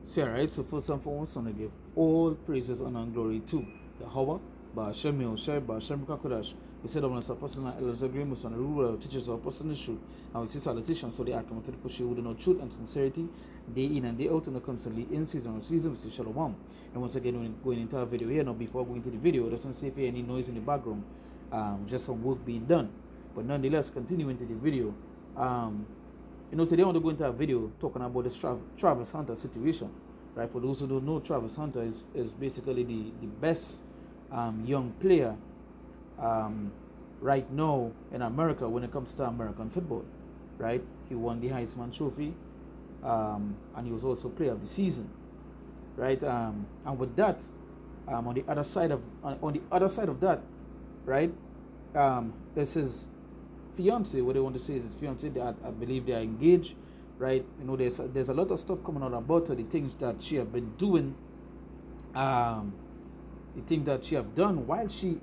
See, alright, so first and foremost, I want to give all praises, honor, and glory to Yahweh, Ba'ashem Yehoshai, Ba'ashem Kakodash. We said, I'm a person that elders agreements and the ruler teachers of person is true. And we see salutations, so they are committed to push you with no truth and sincerity, day in and day out, and constantly in season or season. We see Shalom. And once again, when going into our video here, now before going to the video, it doesn't say if you hear any noise in the background, just some work being done. But nonetheless, continuing to the video, today I want to go into a video talking about this Travis Hunter situation, right? For those who don't know, Travis Hunter is basically the best young player right now in America when it comes to American football, right? He won the Heisman Trophy, and he was also Player of the Season, right? And with that, on the other side of that, right? This is fiance. What they want to say is his fiance. I believe they are engaged, right? There's a lot of stuff coming out about her, the things that she have been doing, the things that she have done while she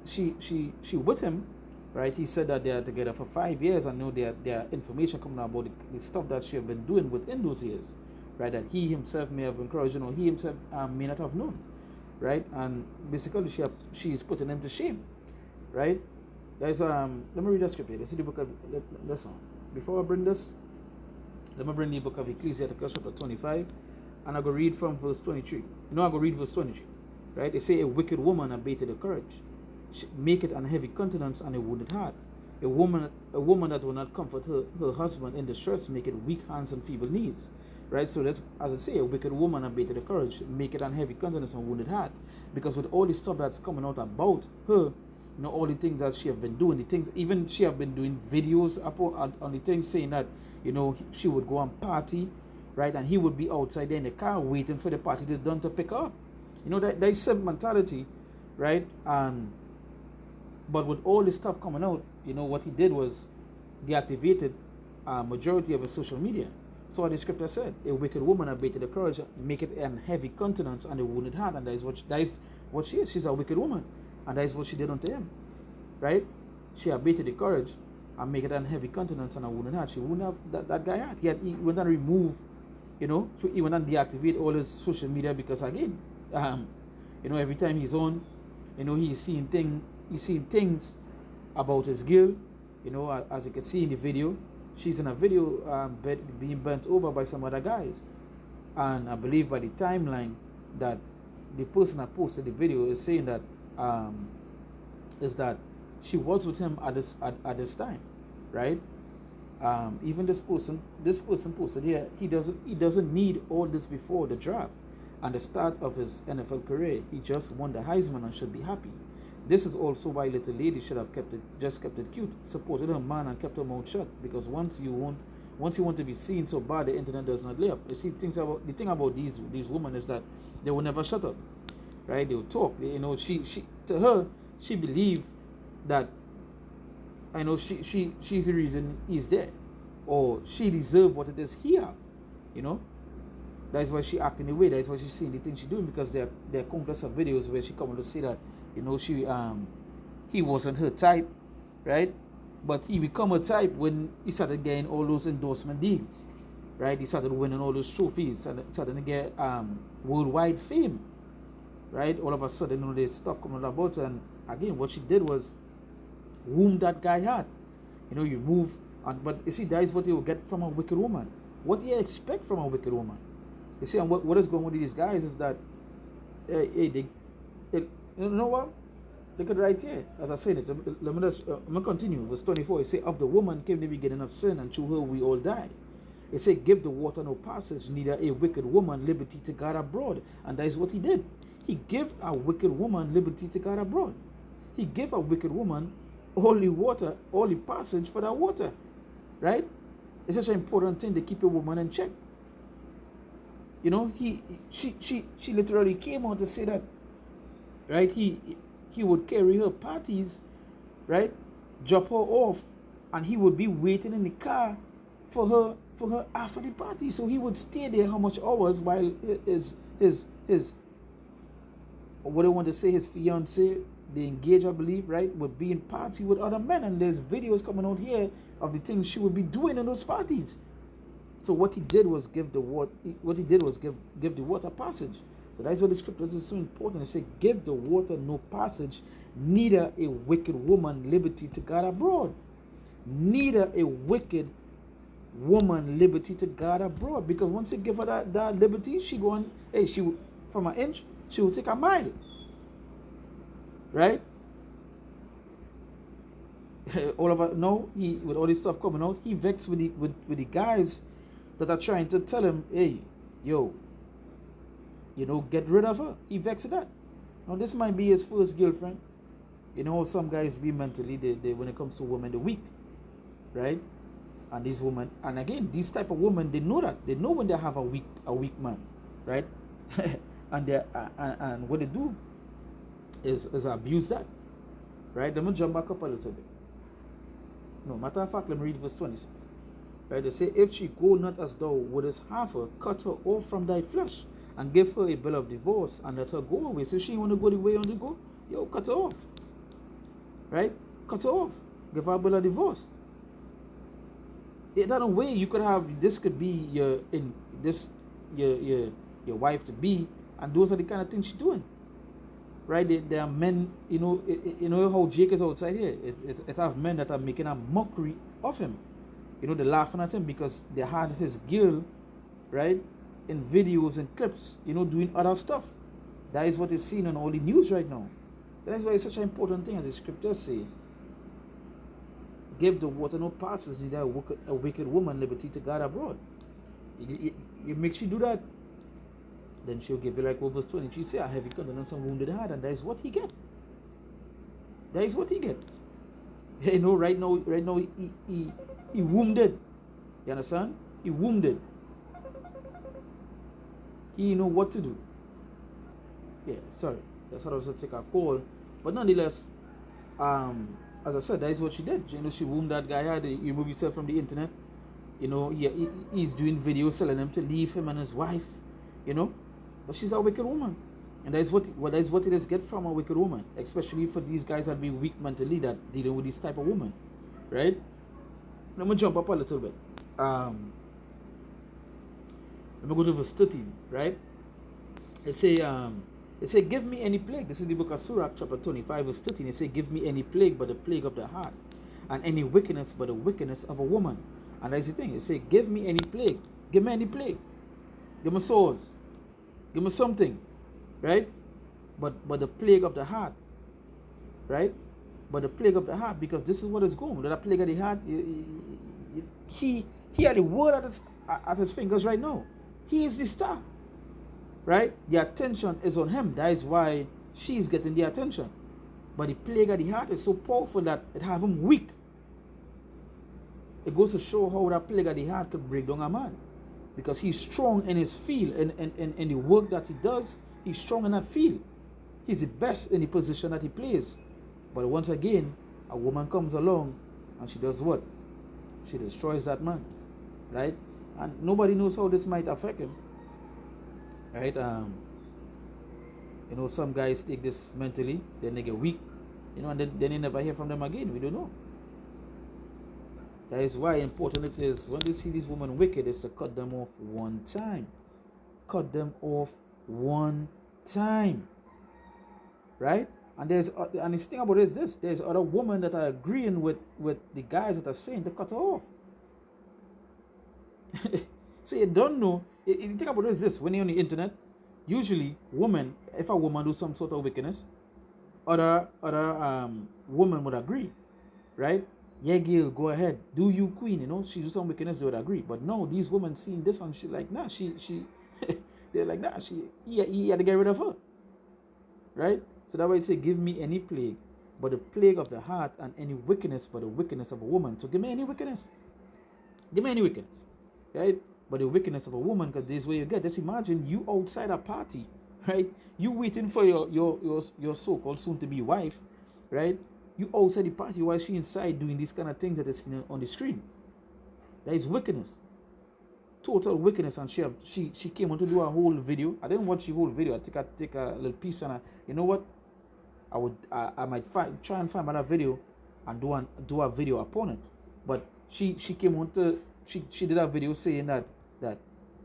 with him, right? He said that they are together for 5 years. I know there are information coming out about the stuff that she have been doing within those years, right? That he himself may have encouraged, he himself may not have known, right? And basically she is putting him to shame, right? Guys, let me read the scripture. Let's see the book of, listen. Before I bring this, let me bring the book of Ecclesiastes chapter 25, and I go read from verse 23. I go read verse 23, right? They say, a wicked woman abated her courage, make it an heavy countenance and a wounded heart. A woman that will not comfort her husband in distress, make it weak hands and feeble knees. Right? So that's, as I say, a wicked woman abated her courage, make it an heavy countenance and wounded heart. Because with all the stuff that's coming out about her, all the things that she have been doing, the things, even she have been doing videos on the things saying that, she would go and party, right? And he would be outside there in the car waiting for the party to done to pick her up. That is some mentality, right? But with all this stuff coming out, what he did was deactivated a majority of his social media. So what the scripture said, a wicked woman abated the courage, make it an heavy countenance and a wounded heart. And that is what she is. She's a wicked woman. And that is what she did unto him, right? She abated the courage and make it an heavy countenance and a wounded heart. She wouldn't have that guy heart. He went and remove, so he went and deactivate all his social media because again, every time he's on, he's seeing things about his girl, as you can see in the video. She's in a video being bent over by some other guys. And I believe by the timeline that the person that posted the video is saying that is that she was with him at this time, right? Even this person posted here, he doesn't need all this before the draft and the start of his NFL career. He just won the Heisman and should be happy. This is also why little lady should have kept it cute, supported her man and kept her mouth shut. Because once you want to be seen so bad, the internet does not lay up. You see, the thing about these women is that they will never shut up, right? They will talk. She believed that she's the reason he's there, or she deserved what it is he have. That's why she acting the way. That's why she's saying the things she's doing, because there are countless of videos where she come to say that he wasn't her type, right? But he become a type when he started getting all those endorsement deals, right? He started winning all those trophies and started to get worldwide fame, right? All of a sudden, there's stuff coming about, and again, what she did was whom that guy had. You move, but you see, that is what you will get from a wicked woman. What do you expect from a wicked woman? You see, and what is going on with these guys is that, you know what? Look at right here. As I said it, let me continue. Verse 24, it say, of the woman came the beginning of sin, and through her we all die. It say, give the water no passage, neither a wicked woman liberty to God abroad. And that is what he did. He gave a wicked woman liberty to God abroad. He gave a wicked woman all the water, all the passage for that water, right? It's such an important thing to keep a woman in check. She literally came on to say that, right? He would carry her parties, right? Drop her off, and he would be waiting in the car for her after the party. So he would stay there how much hours while his what I want to say, his fiance, they engage, I believe, right, would be in party with other men. And there's videos coming out here of the things she would be doing in those parties. So what he did was give the water. What he did was give the water passage. So that's what the scriptures is so important. It say, "Give the water no passage, neither a wicked woman liberty to God abroad." Neither a wicked woman liberty to God abroad, because once you give her that liberty, she going, hey, from an inch she will take a mile, right? All of us know, he, with all this stuff coming out, he vexed with the guys that are trying to tell him, hey, yo, get rid of her. He vexed with that. Now this might be his first girlfriend. Some guys be mentally, they when it comes to women, they're weak, right? And these women, and again, these type of women, they know that. They know when they have a weak man, right? and and what they do is abuse that, right? Let me jump back up a little bit. No, matter of fact, let me read verse 26. Right? They say, if she go not as thou wouldest have her, cut her off from thy flesh, and give her a bill of divorce, and let her go away. So she want to go the way you want to go, yo, cut her off. Right? Cut her off. Give her a bill of divorce. That way you could have, this could be your wife to be, and those are the kind of things she's doing, right? There are men, you know how Jake is outside here. It have men that are making a mockery of him. They're laughing at him because they had his girl, right, in videos and clips, doing other stuff. That is what is seen on all the news right now. So that's why it's such an important thing, as the scriptures say. Give the water no passage, neither a wicked woman liberty to God abroad. You make she do that, then she'll give you like verse 20. She say, I have condemned some wounded heart, and that is what he get. That is what he get. Right now he wounded. You understand? He wounded. He know what to do. Yeah, sorry. That's how I was to take a call. But nonetheless, as I said, that is what she did. She wounded that guy. He removed himself from the internet. He's doing videos telling him to leave him and his wife. But she's a wicked woman, and that is what it is get from a wicked woman, especially for these guys that be weak mentally, that dealing with this type of woman, right? Let me jump up a little bit. Let me go to verse 13, right? It say, give me any plague. This is the book of Sirach, chapter 25, verse 13. It say, give me any plague but the plague of the heart, and any wickedness but the wickedness of a woman. And that's the thing. It say, give me any plague. Give me any plague. Give me swords. Give me something, right? But the plague of the heart, right? But the plague of the heart, because this is what it's going. That plague of the heart, he had the word at his fingers right now. He is the star, right? The attention is on him. That is why she's getting the attention. But the plague of the heart is so powerful that it have him weak. It goes to show how that plague of the heart could break down a man. Because he's strong in his field, in the work that he does, he's strong in that field. He's the best in the position that he plays. But once again, a woman comes along and she does what? She destroys that man, right? And nobody knows how this might affect him, right? Some guys take this mentally, then they get weak, and then they never hear from them again. We don't know. That is why important it is, when you see these women wicked, is to cut them off one time. Cut them off one time. Right? And the thing about it is this, there's other women that are agreeing with the guys that are saying to cut her off. So you don't know. The thing about it is this, when you're on the internet, usually women, if a woman do some sort of wickedness, other women would agree. Right? Yeah, girl, go ahead. Do you, queen? She do some wickedness, they would agree. But no, these women seeing this and she like, nah, she they're like, nah, he had to get rid of her. Right? So that way it say, give me any plague, but the plague of the heart, and any wickedness, but the wickedness of a woman. So give me any wickedness. Give me any wickedness. Right? But the wickedness of a woman, because this is where you get. Just imagine you outside a party, right? You waiting for your so-called soon-to-be wife, right? You outside the party while she inside doing these kind of things that is seen on the screen. That is wickedness. Total wickedness. And she came on to do a whole video. I didn't watch the whole video. I take a little piece, and you know what? I might try and find another video and do a video upon it. But she came on to she did a video saying that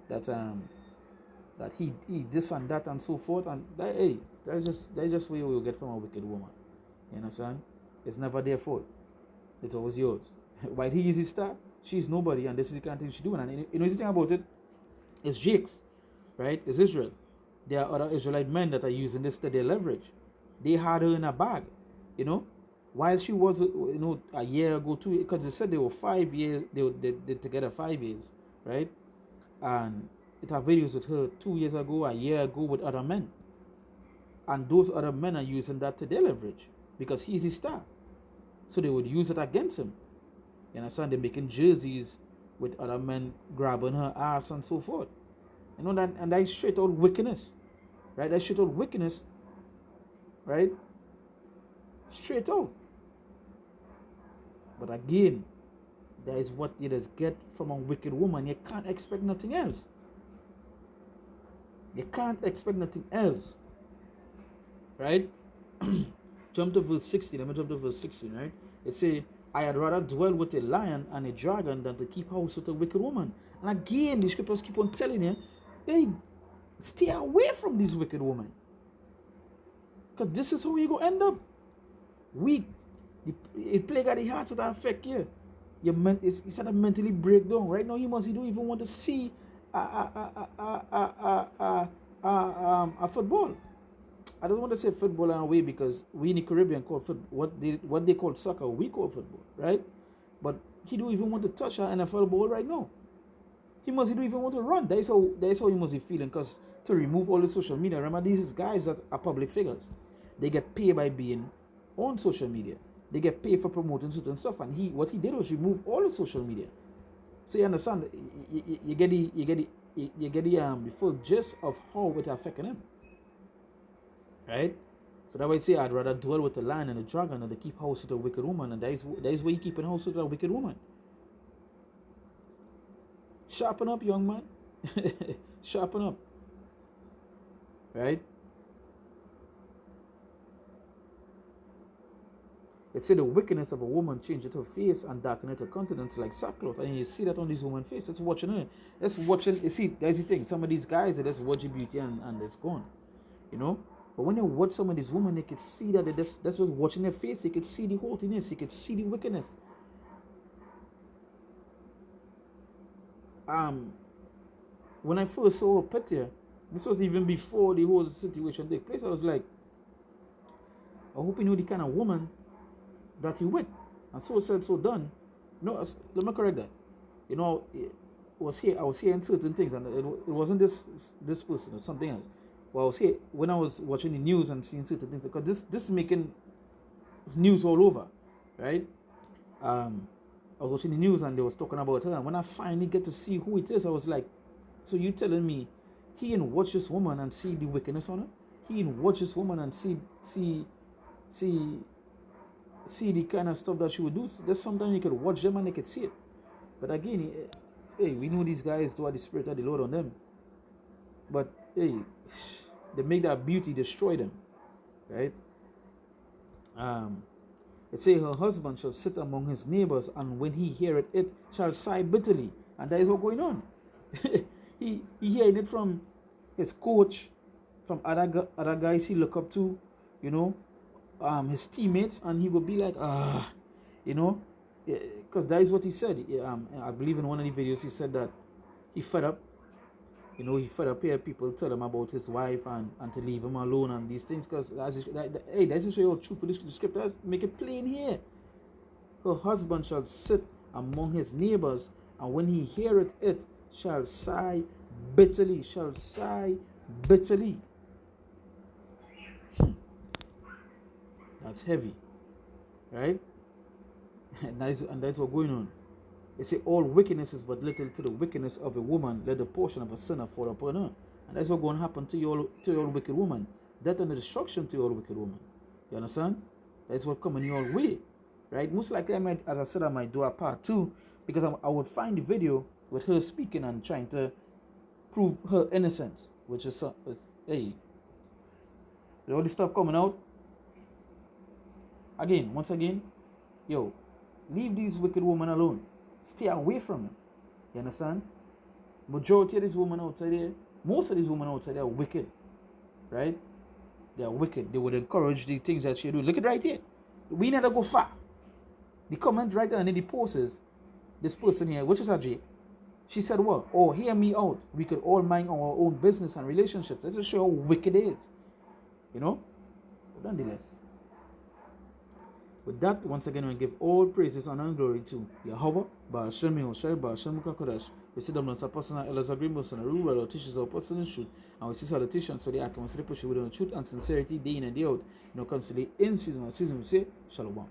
that um that he this and that and so forth, and that, hey, that's just where you'll get from a wicked woman. You understand? It's never their fault. It's always yours. While he is his star, she's nobody, and this is the kind of thing she's doing. And you know the thing about it? It's Jakes, right? It's Israel. There are other Israelite men that are using this to their leverage. They had her in a bag, you know, while she was, you know, a year ago, because they said they were 5 years, they together 5 years, right? And it had videos with her 2 years ago, a year ago with other men. And those other men are using that to their leverage because he's his star. So they would use it against him. You understand? They're making jerseys with other men grabbing her ass and so forth. You know that, and that's straight out wickedness, right? That's straight out wickedness, right? Straight out. But again, that is what you just get from a wicked woman. You can't expect nothing else. You can't expect nothing else, right? Jump to verse 16. Let me jump to verse 16, right? It says, I had rather dwell with a lion and a dragon than to keep house with a wicked woman. And again, the scriptures keep on telling you, hey, stay away from this wicked woman. Because this is how you go end up. Weak. It plague at the hearts that affect you. It's at a mentally breakdown. Right now, you don't even want to see a football. I don't want to say football in a way because we in the Caribbean call football, what they call soccer, we call football, right? But he don't even want to touch an NFL ball right now. He don't even want to run. That is how he must be feeling, because to remove all the social media, remember, these guys that are public figures. They get paid by being on social media. They get paid for promoting certain stuff, and what he did was remove all the social media. So you understand, you get the full gist of how it affecting him, right? So that way, say I'd rather dwell with the lion and the dragon than to keep house with a wicked woman, and that is where you keep in house with a wicked woman. Sharpen up, young man. Sharpen up, right? It said the wickedness of a woman changed her face and darkened her countenance like sackcloth. And you see that on this woman's face. That's watching her. That's watching. You see, that's the thing. Some of these guys, they just watch your beauty and it's gone. You know? But when you watch some of these women, they could see that that's what watching their face. They could see the haughtiness. They could see the wickedness. When I first saw her picture, this was even before the whole situation took place. I was like, I hope you know the kind of woman that he with. And so said, so done. No, let me correct that. You know, I was hearing certain things, and it wasn't this person, it was something else. Well, I was here when I was watching the news and seeing certain things, because this is making news all over, right? I was watching the news and they was talking about her, and when I finally get to see who it is, I was like, so you telling me he didn't watch this woman and see the wickedness on her? He didn't watch this woman and see the kind of stuff that she would do? There's sometimes you could watch them and they could see it. But again, hey, we know these guys do have the spirit of the Lord on them. But hey, they make that beauty destroy them, right? It say her husband shall sit among his neighbors, and when he heareth it, shall sigh bitterly. And that is what going on. he hearing it from his coach, from other guys he look up to, you know, his teammates, and he would be like, you know, because that is what he said. I believe in one of the videos he said that he fed up. You know, he fed up here. People tell him about his wife and to leave him alone and these things. Because that's just how truthful the scriptures make it plain here. Her husband shall sit among his neighbors, and when he heareth it, shall sigh bitterly. Shall sigh bitterly. That's heavy, right? And that's what's going on. They say all wickedness is but little to the wickedness of a woman. Let the portion of a sinner fall upon her. And that's what's going to happen to your wicked woman. Death and destruction to your wicked woman. You understand? That's what coming your way, right? Most likely, as I said, I might do a part 2, because I would find the video with her speaking and trying to prove her innocence, which is hey, all this stuff coming out. Once again, yo, leave these wicked women alone. Stay away from them. You understand? Majority of these women outside there, most of these women outside there are wicked, right? They are wicked. They would encourage the things that she do. Look at right here. We never go far. The comment right there and the post is, this person here, which is a Jake, she said, what? Oh, hear me out. We could all mind our own business and relationships. Let's just show how wicked it is. You know? But nonetheless. With that, once again, we give all praises, honor, and glory to Yahweh, Ba'ashem Yehoshai, Ba'ashem Kakodash. We see them not a personal elders agreements and a rule or teachers or person in truth. And we see politicians so they are constantly pushing with the truth and sincerity day in and day out. You know, constantly in season and season, we say, Shalom.